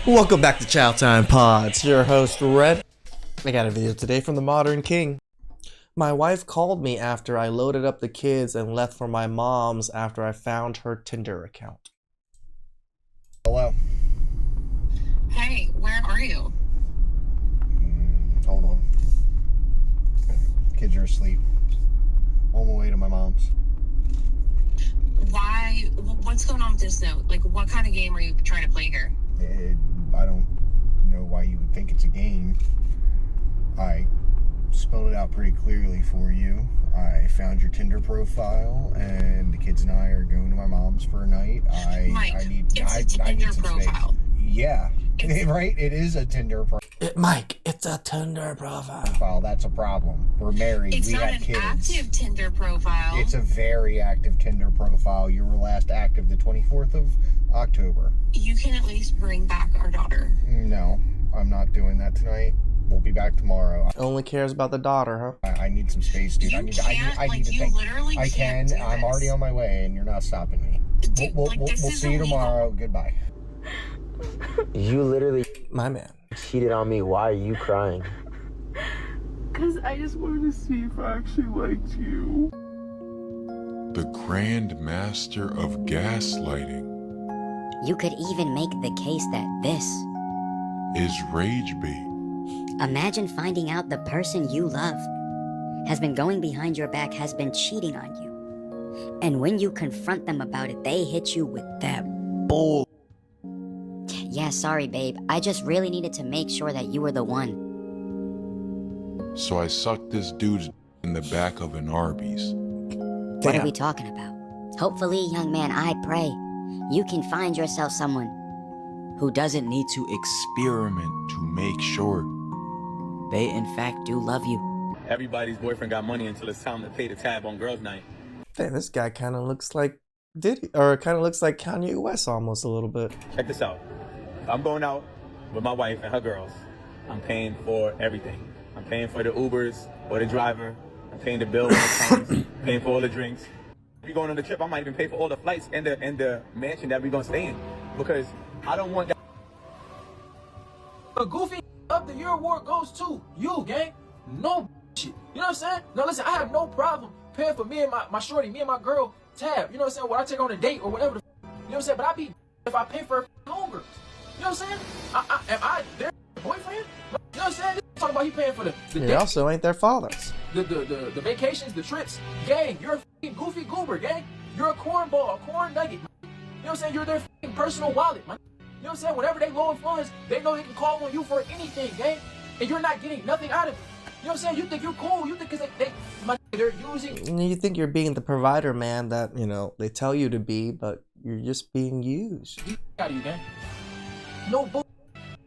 Welcome back to Chow Time Pods. Your host, Red. I got a video today from the Modern King. My wife called me after I loaded up the kids and left for my mom's after I found her Tinder account. Hello. Hey, where are you? Hold on. Kids are asleep. On my way to my mom's. Why? What's going on with this note? Like, what kind of game are you trying to play here? I don't know why you would think it's a game. I spelled it out pretty clearly for you. I found your Tinder profile, and the kids and I are going to my mom's for a night. Mike, I need some profile. Space. Yeah, right? It is a Tinder profile. Mike, it's a Tinder profile. That's a problem. We're married. It's we not have an kids. active Tinder profile. It's a very active Tinder profile. You were last active the 24th of October. You can at least bring back our daughter. No, I'm not doing that tonight. We'll be back tomorrow. Only cares about the daughter, huh? I need some space, dude. I need to think. I can. I'm already on my way, and you're not stopping me. Dude, We'll see you tomorrow. Goodbye. You literally, My man. cheated on me. Why are you crying? Because I just wanted to see if I actually liked you. The Grand Master of Gaslighting You could even make the case that this. is rage bait. Imagine finding out the person you love has been going behind your back, has been cheating on you. And when you confront them about it, they hit you with that bull. Yeah, sorry, babe. I just really needed to make sure that you were the one. So I sucked this dude's in the back of an Arby's. What are we talking about? Hopefully, young man, I pray you can find yourself someone who doesn't need to Experiment to make sure. they in fact do love you. Everybody's boyfriend got money until it's time to pay the tab on girls' night. Damn, this guy kind of looks like Diddy, or kind of looks like Kanye West almost a little bit. Check this out. If I'm going out with my wife and her girls, I'm paying for everything. I'm paying for the Ubers or the driver. I'm paying the bill when it comes. Paying for all the drinks. If we're going on the trip, I might even pay for all the flights and the mansion that we're going to stay in. Because I don't want that. A goofy of the year award goes to you, gang. No shit. You know what I'm saying? No, listen, I have no problem paying for me and my shorty, me and my girl, Tab. You know what I'm saying? When I take her on a date or whatever. You know what I'm saying? But I be if I pay for her homegirls. You know what I'm saying? Am I their boyfriend? You know what I'm saying? Talking about he paying for the He date, also ain't their fathers. the vacations, the trips. Gang, you're a fucking goofy goober, gang. You're a cornball, a corn nugget. You know what I'm saying? You're their fucking personal wallet, man. You know what I'm saying? Whenever they low influence, they know they can call on you for anything, gang. And you're not getting nothing out of it. You know what I'm saying? You think you're cool. You think because they're using. You think you're being the provider man that, they tell you to be, but you're just being used. Out of you, gang. No bull.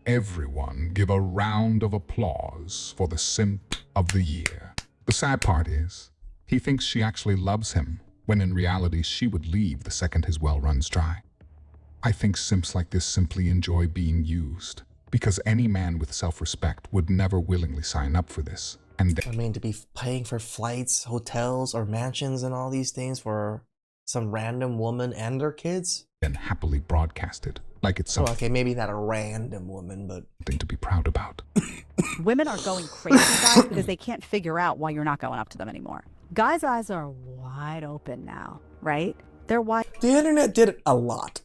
Everyone give a round of applause for the simp of the year. The sad part is, he thinks she actually loves him, when in reality she would leave the second his well runs dry. I think simps like this simply enjoy being used, because any man with self-respect would never willingly sign up for this. And to be paying for flights, hotels, or mansions and all these things for some random woman and their kids? then happily broadcast it, like it's something Okay, maybe not a random woman, but to be proud about. Women are going crazy, guys, because they can't figure out why you're not going up to them anymore. Guys' eyes are wide open now, right? They're wide. the internet did a lot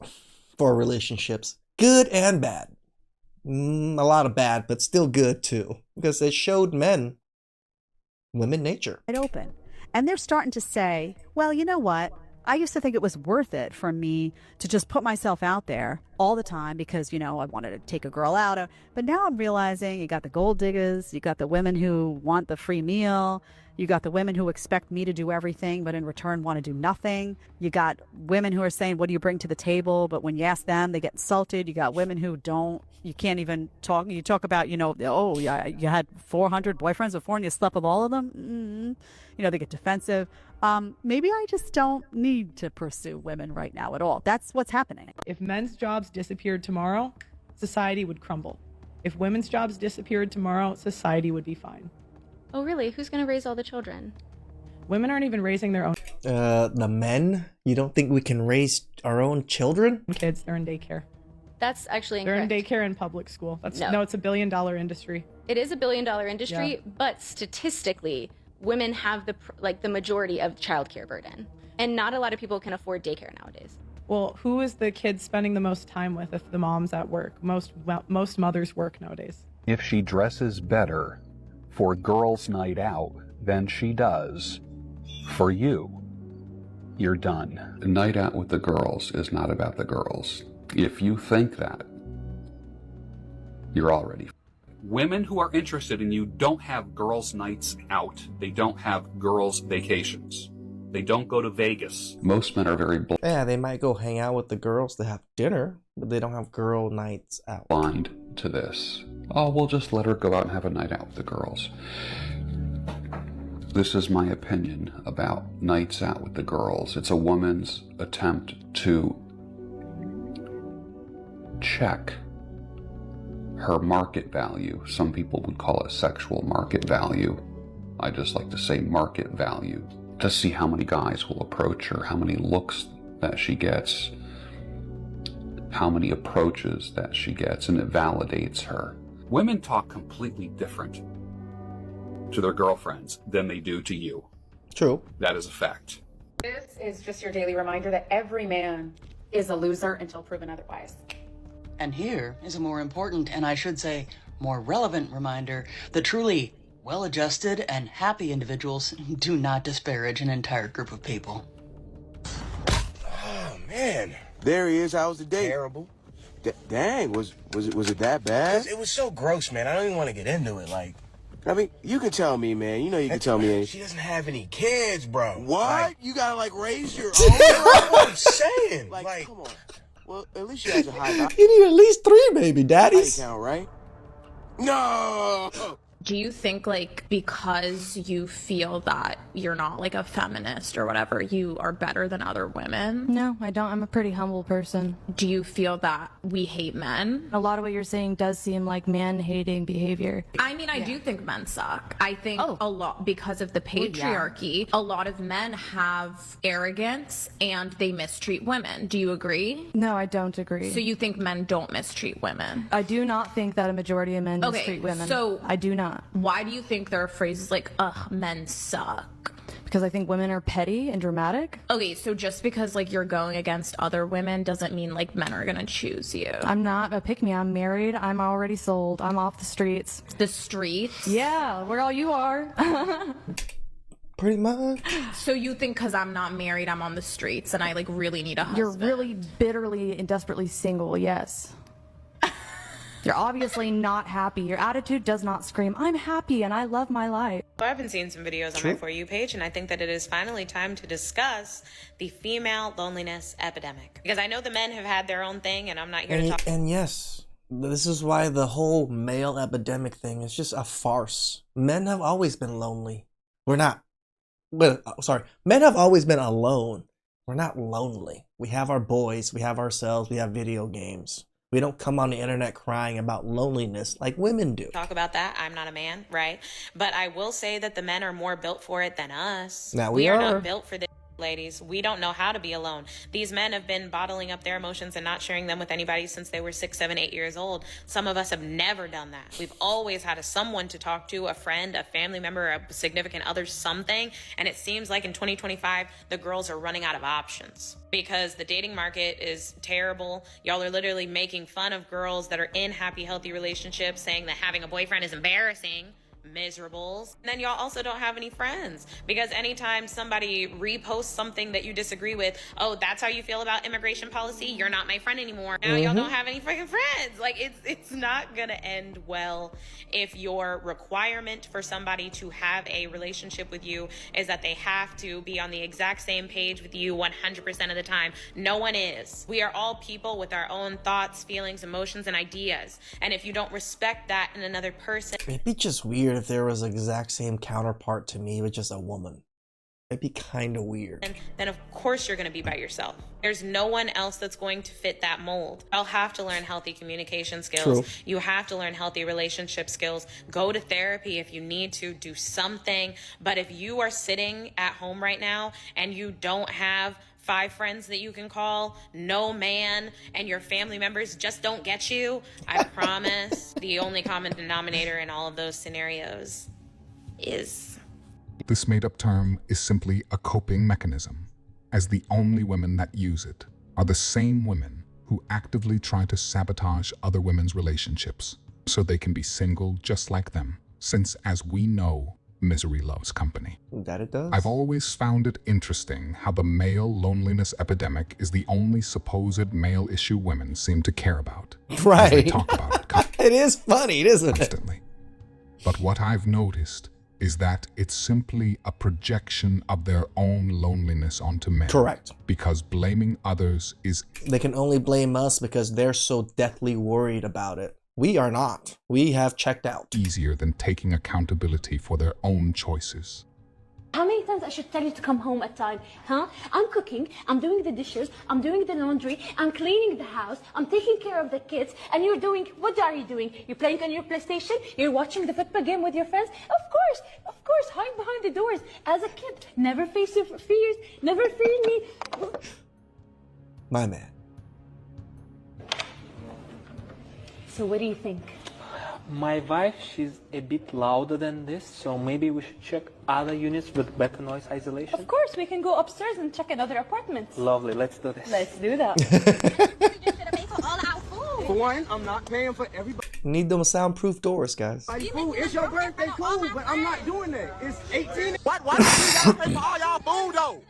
for relationships, good and bad. A lot of bad, but still good too, because it showed women nature. Open. And they're starting to say, well, you know what? I used to think it was worth it for me to just put myself out there all the time because, I wanted to take a girl out. But now I'm realizing you got the gold diggers, you got the women who want the free meal, you got the women who expect me to do everything, but in return want to do nothing. You got women who are saying, what do you bring to the table? But when you ask them, they get insulted. You got women who don't. You can't even talk. You talk about, oh, yeah, you had 400 boyfriends before and you slept with all of them. They get defensive. Maybe I just don't need to pursue women right now at all. That's what's happening. If men's jobs disappeared tomorrow, society would crumble. If women's jobs disappeared tomorrow, society would be fine. Oh, really? Who's going to raise all the children? Women aren't even raising their own The men? You don't think we can raise our own children? kids. They're in daycare. That's actually They're in incorrect. daycare and public school. No. No, it's $1 billion industry. It is $1 billion industry, Yeah. but statistically, women have the majority of childcare burden, and not a lot of people can afford daycare nowadays. Well, who is the kid spending the most time with if the mom's at work? Most mothers work nowadays. If she dresses better for girls' night out than she does for you, you're done. A night out with the girls is not about the girls. If you think that, you're already. Women who are interested in you don't have girls' nights out. They don't have girls' vacations. They don't go to Vegas. Most men are very Yeah, they might go hang out with the girls to have dinner, but they don't have girl nights out. blind to this. Oh, we'll just let her go out and have a night out with the girls. This is my opinion about nights out with the girls. It's a woman's attempt to check her market value. Some people would call it sexual market value. I just like to say market value, to see how many guys will approach her, how many looks that she gets, how many approaches that she gets, and it validates her. Women talk completely different to their girlfriends than they do to you. True. That is a fact. This is just your daily reminder that every man is a loser until proven otherwise. And here is a more important, and I should say, more relevant reminder that truly well-adjusted and happy individuals do not disparage an entire group of people. Oh, man. There he is. How was the date? Terrible. Dang, was it that bad? It was so gross, man. I don't even want to get into it. Like, I mean, you can tell me, man. You know you can tell me. She doesn't have any kids, bro. What? Like, you gotta, like, raise your own? That's what I'm saying. Like, come on. Well, at least she has a high You need at least 3 baby daddies. count, right? No! Do you think, like, because you feel that you're not, like, a feminist or whatever, you are better than other women? No, I don't. I'm a pretty humble person. Do you feel that we hate men? A lot of what you're saying does seem like man-hating behavior. I mean, I do think men suck. I think a lot, because of the patriarchy, a lot of men have arrogance and they mistreat women. Do you agree? No, I don't agree. So you think men don't mistreat women? I do not think that a majority of men mistreat women. So I do not. Why do you think there are phrases like, ugh, men suck? Because I think women are petty and dramatic. Okay, so just because, like, you're going against other women doesn't mean, like, men are gonna choose you. I'm not a pick-me. I'm married. I'm already sold. I'm off the streets. The streets? Yeah, where all you are. Pretty much. So you think because I'm not married, I'm on the streets and I, like, really need a husband? You're really bitterly and desperately single, yes. You're obviously not happy. Your attitude does not scream, I'm happy and I love my life. I've been seeing some videos on my For You page, and I think that it is finally time to discuss the female loneliness epidemic. Because I know the men have had their own thing, and I'm not here to talk. And yes, this is why the whole male epidemic thing is just a farce. Men have always been lonely. Men have always been alone. We're not lonely. We have our boys, we have ourselves, we have video games. We don't come on the internet crying about loneliness like women do. Talk about that. I'm not a man, right? But I will say that the men are more built for it than us. Now we are not built for this, ladies. We don't know how to be alone. These men have been bottling up their emotions and not sharing them with anybody since they were 6, 7, 8 years old. Some of us have never done that. We've always had someone to talk to, a friend, a family member, a significant other, something. And it seems like in 2025, the girls are running out of options because the dating market is terrible. Y'all are literally making fun of girls that are in happy, healthy relationships, saying that having a boyfriend is embarrassing. Miserables. And then y'all also don't have any friends, because anytime somebody reposts something that you disagree with, oh, that's how you feel about immigration policy, you're not my friend anymore. Now y'all don't have any freaking friends. Like, it's not gonna end well if your requirement for somebody to have a relationship with you is that they have to be on the exact same page with you 100% of the time. No one is. We are all people with our own thoughts, feelings, emotions, and ideas. And if you don't respect that in another person, it'd be just weird if there was an exact same counterpart to me with just a woman. It'd be kind of weird. then of course you're going to be by yourself. There's no one else that's going to fit that mold. I'll have to learn healthy communication skills. True. You have to learn healthy relationship skills. Go to therapy if you need to. Do something. But if you are sitting at home right now and you don't have 5 friends that you can call, no man, and your family members just don't get you, I promise the only common denominator in all of those scenarios is... This made-up term is simply a coping mechanism, as the only women that use it are the same women who actively try to sabotage other women's relationships so they can be single just like them, since, as we know, misery loves company. That it does. I've always found it interesting how the male loneliness epidemic is the only supposed male issue women seem to care about. Right. They talk about it. It is funny, isn't it? Constantly. But what I've noticed is that it's simply a projection of their own loneliness onto men. Correct. Because blaming others is... They can only blame us because they're so deathly worried about it. We are not. We have checked out. Easier than taking accountability for their own choices. How many times I should tell you to come home at time, huh? I'm cooking, I'm doing the dishes, I'm doing the laundry, I'm cleaning the house, I'm taking care of the kids, and you're doing, what are you doing? You're playing on your PlayStation? You're watching the football game with your friends? Of course, hide behind the doors. As a kid, never face your fears, never fear me. My man. So what do you think? My wife, she's a bit louder than this, so maybe we should check other units with better noise isolation. Of course, we can go upstairs and check another apartment. Lovely, let's do this. Let's do that. For one, I'm not paying for everybody. Need them soundproof doors, guys. Food. It's your birthday, cool, but I'm not doing that. It's 18. Why do you gotta pay for all y'all food though?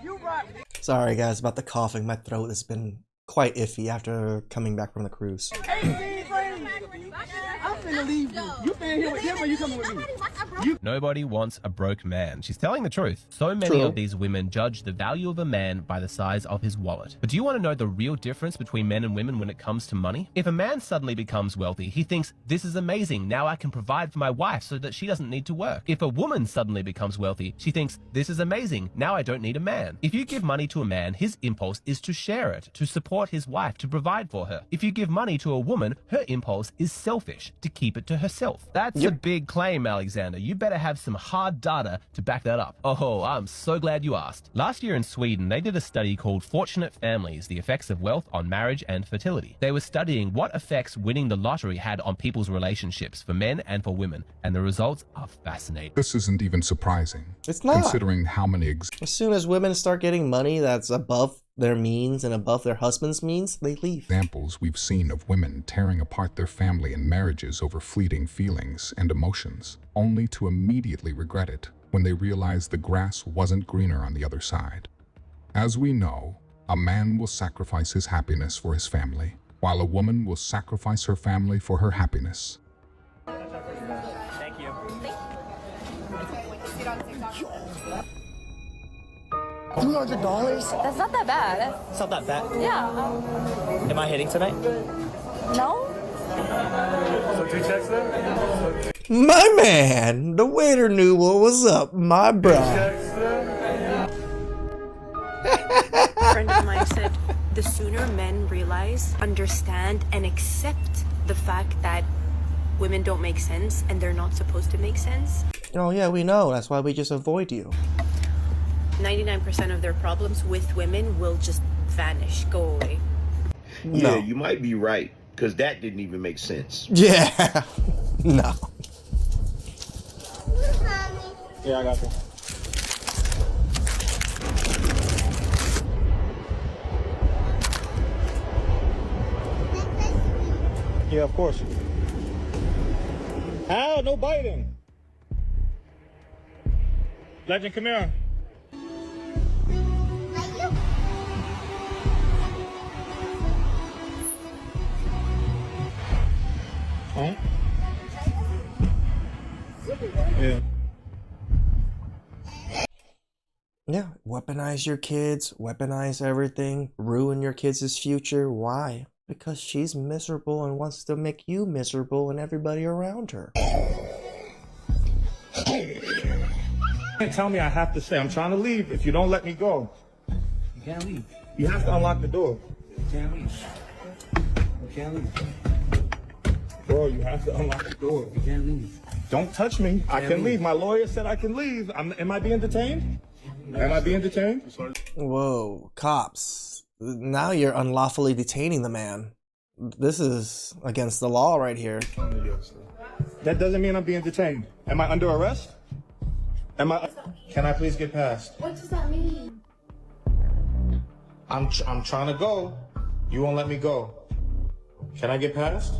You right. Sorry, guys, about the coughing. My throat has been quite iffy after coming back from the cruise. 18 friends. I'm finna leave you. You been here with him or you coming with me? Nobody wants a broke man. She's telling the truth. So many of these women judge the value of a man by the size of his wallet. But do you want to know the real difference between men and women when it comes to money? If a man suddenly becomes wealthy, he thinks, this is amazing. Now I can provide for my wife so that she doesn't need to work. If a woman suddenly becomes wealthy, she thinks, this is amazing. Now I don't need a man. If you give money to a man, his impulse is to share it, to support his wife, to provide for her. If you give money to a woman, her impulse is selfish, to keep it to herself. That's a big claim, Alexander. You better have some hard data to back that up. Oh, I'm so glad you asked. Last year in Sweden, they did a study called Fortunate Families, the effects of wealth on marriage and fertility. They were studying what effects winning the lottery had on people's relationships for men and for women, and the results are fascinating. This isn't even surprising. It's not. Considering how many... As soon as women start getting money that's above their means and above their husband's means, they leave. Examples we've seen of women tearing apart their family and marriages over fleeting feelings and emotions, only to immediately regret it when they realize the grass wasn't greener on the other side. As we know, a man will sacrifice his happiness for his family, while a woman will sacrifice her family for her happiness. Thank you. $300? That's not that bad. It's not that bad. Yeah. Am I hitting tonight? No? So 2 checks then? My man, the waiter knew what was up, my bro. A friend of mine said the sooner men realize, understand, and accept the fact that women don't make sense and they're not supposed to make sense. Oh yeah, we know. That's why we just avoid you. 99% of their problems with women will just vanish, go away. Yeah, you might be right, because that didn't even make sense. Yeah. No. Yeah, I got you. Yeah, of course. Ow, no biting. Legend, come here. Huh? Yeah. Yeah, weaponize your kids, weaponize everything, ruin your kids' future. Why? Because she's miserable and wants to make you miserable and everybody around her. Tell me I have to stay. I'm trying to leave. If you don't let me go. You can't leave. You have to unlock the door. You can't leave. You can't leave. Bro, you have to unlock the door. You can't leave. Don't touch me. I can leave. My lawyer said I can leave. Am I being detained? Am I being detained? Whoa, cops. Now you're unlawfully detaining the man. This is against the law right here. That doesn't mean I'm being detained. Am I under arrest? Can I please get past? What does that mean? I'm trying to go. You won't let me go. Can I get past?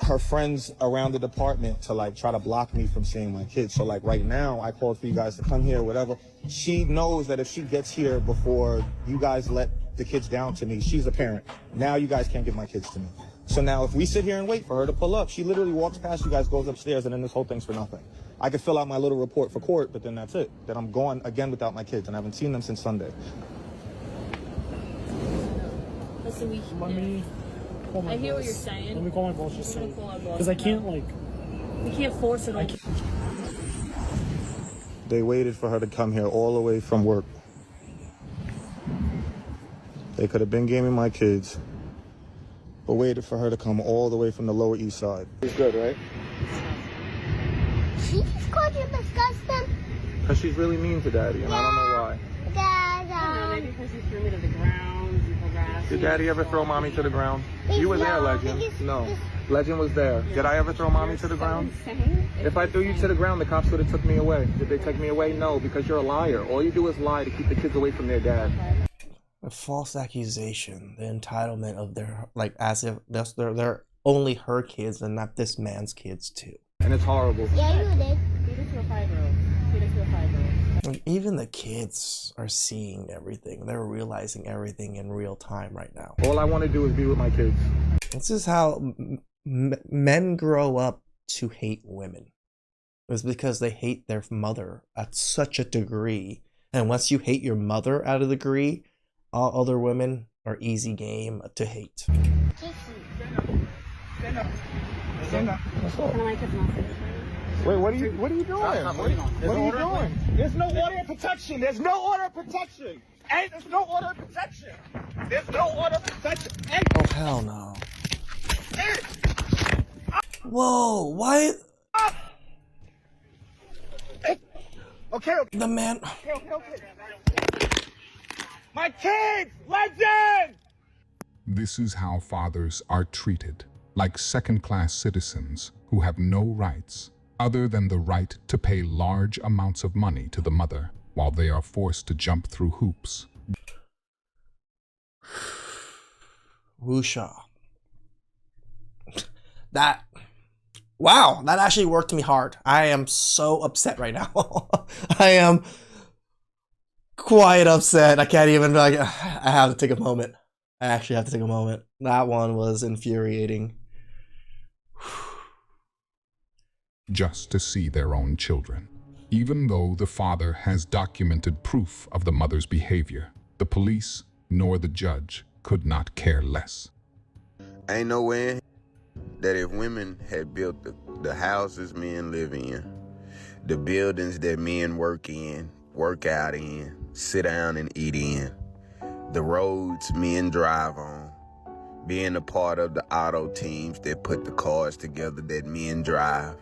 Her friends around the department to like try to block me from seeing my kids. So like right now, I called for you guys to come here, whatever. She knows that if she gets here before you guys let the kids down to me, she's a parent. Now you guys can't give my kids to me. So now if we sit here and wait for her to pull up, she literally walks past you guys, goes upstairs, and then this whole thing's for nothing. I could fill out my little report for court, but then that's it. Then I'm going again without my kids, and I haven't seen them since Sunday. Listen, Let me call my I hear what boss. you're saying. Let me call my boss just so. Because I can't, like. We can't force it on. They waited for her to come here all the way from work. They could have been gaming my kids, but waited for her to come all the way from the Lower East Side. It's good, right? She just called you disgusting. Because she's really mean to Daddy, and I don't know why. Dad, maybe because you threw me to the ground, you harassed me. Did Daddy ever throw Mommy to the ground? You were there, Legend. No. Legend was there. Did I ever throw Mommy to the ground? If I threw you to the ground, the cops would have took me away. Did they take me away? No, because you're a liar. All you do is lie to keep the kids away from their dad. A false accusation, the entitlement of their, like, as if they're only her kids and not this man's kids too. And it's horrible. Yeah, you did. Feed it to a 5-year-old. Feed it to a 5-year-old. Like, even the kids are seeing everything. They're realizing everything in real time right now. All I want to do is be with my kids. This is how men grow up to hate women. It's because they hate their mother at such a degree. And once you hate your mother at a degree, all other women are easy game to hate. Wait, what are you doing? What are you doing? There's no order of protection. There's no order of protection. Hey, there's no order of protection. There's no order of protection. Hey. Oh, hell no. Whoa, why? Okay. The man. Okay. My kids! Legend! This is how fathers are treated, like second-class citizens who have no rights other than the right to pay large amounts of money to the mother while they are forced to jump through hoops. Woosha. Wow, that actually worked me hard. I am so upset right now. I am quite upset. I can't even, like, I have to take a moment. I actually have to take a moment. That one was infuriating. Just to see their own children. Even though the father has documented proof of the mother's behavior, the police nor the judge could not care less. Ain't no way that if women had built the houses men live in, the buildings that men work in, work out in, sit down and eat in, the roads men drive on, being a part of the auto teams that put the cars together that men drive,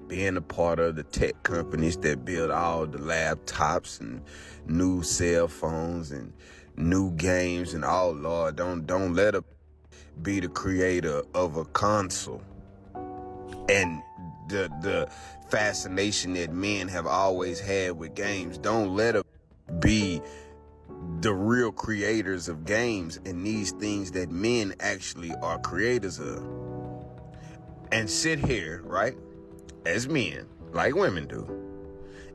being a part of the tech companies that build all the laptops and new cell phones and new games, and oh Lord, don't let her be the creator of a console. And the fascination that men have always had with games, don't let her be the real creators of games and these things that men actually are creators of. And sit here, right, as men, like women do,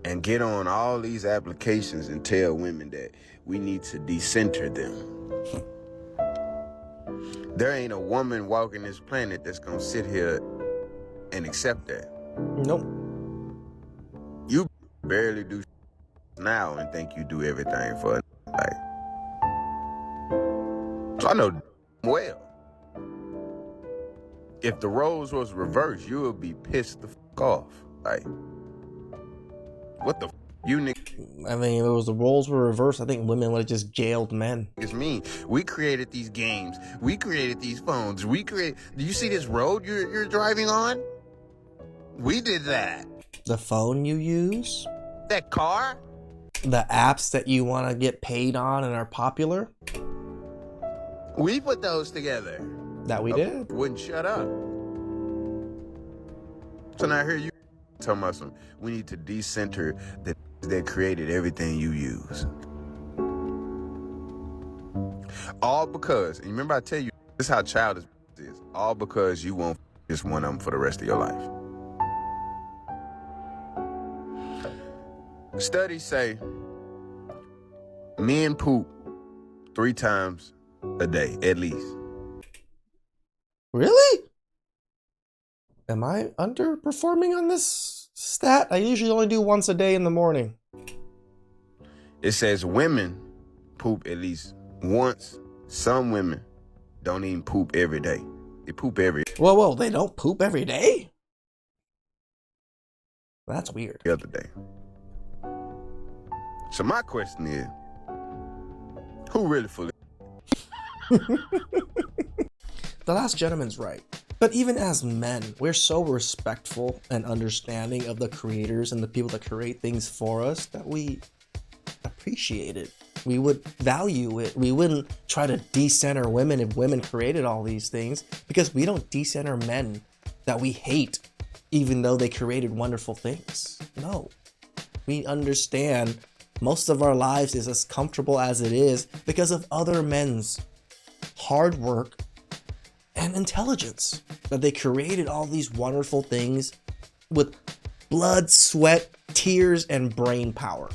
and get on all these applications and tell women that we need to decenter them. There ain't a woman walking this planet that's gonna sit here and accept that. Nope. You barely do now and think you do everything for a like. So I know well, if the roles was reversed, you would be pissed the fuck off. Like, what the you niggas? I mean, if it was the roles were reversed, I think women would have just jailed men. It's me. We created these games. We created these phones. Do you see this road you're driving on? We did that. The phone you use? That car? The apps that you want to get paid on and are popular? We put those together. That we did. Wouldn't shut up. So now here you talking about some, we need to decenter that created everything you use. All because, and you remember I tell you, this is how childish is. All because you won't just one of them for the rest of your life. Studies say men poop 3 times a day, at least. Really? Am I underperforming on this stat? I usually only do once a day in the morning. It says women poop at least once. Some women don't even poop every day. They poop every Whoa, they don't poop every day? That's weird. other day. So my question is, who really fully? The last gentleman's right. But even as men, we're so respectful and understanding of the creators and the people that create things for us that we appreciate it. We would value it. We wouldn't try to decenter women if women created all these things, because we don't decenter men that we hate even though they created wonderful things. No. We understand most of our lives is as comfortable as it is because of other men's hard work and intelligence, that they created all these wonderful things with blood, sweat, tears, and brain power.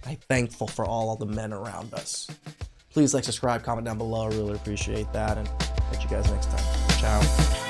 I'm thankful for all of the men around us. Please like, subscribe, comment down below. I really appreciate that, and catch you guys next time. Ciao.